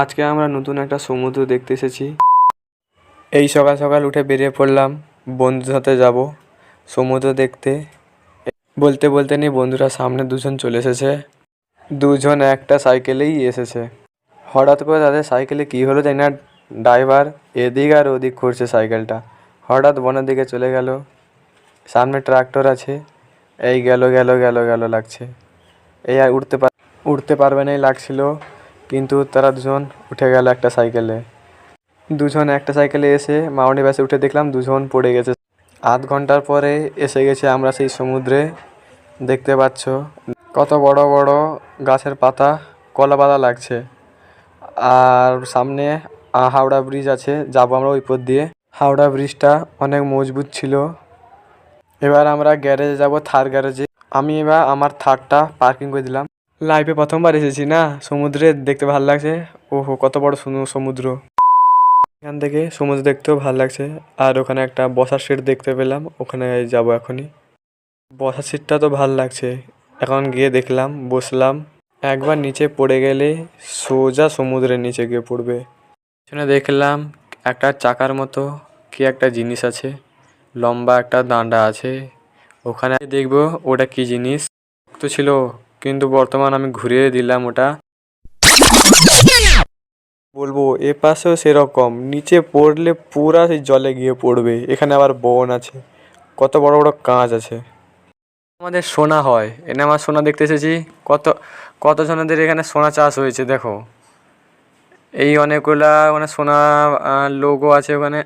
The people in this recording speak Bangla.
আজকে আমরা নতুন একটা সমুদ্র দেখতে এসেছি। এই সকাল সকাল উঠে বেরিয়ে পড়লাম, বন্ধুর সাথে যাব সমুদ্র দেখতে। বলতে বলতে নি বন্ধুরা সামনে দুজন চলে এসেছে। দুজন একটা সাইকেলেই এসেছে। হঠাৎ করে তাদের সাইকেলে কী হলো জানি না, ড্রাইভার এদিক আর ওদিক করছে সাইকেলটা। হঠাৎ বনের দিকে চলে গেল। সামনে ট্রাক্টর আছে, এই গেল গেল গেল গেল লাগছে। এই আর উঠতে পারবে নাই লাগছিল, কিন্তু তারা দুজন উঠে গেল একটা সাইকেলে। দুজন একটা সাইকেলে এসে মাউন্ট এভারেস্টে উঠে দেখলাম দুজন পড়ে গেছে। আধ ঘন্টার পরে এসে গেছে আমরা সেই সমুদ্রে। দেখতে পাচ্ছ কত বড় বড় গাছের পাতা, কলা পাতা লাগছে। আর সামনে হাওড়া ব্রিজ আছে, যাবো আমরা ওই পথ দিয়ে। হাওড়া ব্রিজটা অনেক মজবুত ছিল। এবার আমরা গ্যারেজে যাব, থার গ্যারেজে। আমি এবার আমার থারটা পার্কিং করে দিলাম। লাইফে প্রথমবার এসেছি না সমুদ্রে, দেখতে ভালো লাগছে। ওহো, কত বড় সমুদ্র! এখান থেকে সমুদ্র দেখতেও ভালো লাগছে। আর ওখানে একটা বসার সিট দেখতে পেলাম, ওখানে যাব এখনই। বসার সিটটা তো ভালো লাগছে, এখন গিয়ে দেখলাম, বসলাম। একবার নিচে পড়ে গেলে সোজা সমুদ্রের নিচে গিয়ে পড়বে। এখানে দেখলাম একটা চাকার মতো কি একটা জিনিস আছে, লম্বা একটা ডান্ডা আছে। ওখানে দেখবো ওটা কি জিনিস। তো ছিল, কিন্তু বর্তমান আমি ঘুরিয়ে দিলাম ওটা। বলবো এ পাশেও সেরকম, নিচে পড়লে পুরা সেই জলে গিয়ে পড়বে। এখানে আবার বন আছে, কত বড় বড় কাঁচ আছে। আমাদের সোনা হয়, এনে আমার সোনা দেখতে এসেছি। কত কত জনেদের এখানে সোনা চাষ হয়েছে দেখো। এই অনেকগুলা মানে সোনা লোগো আছে ওখানে।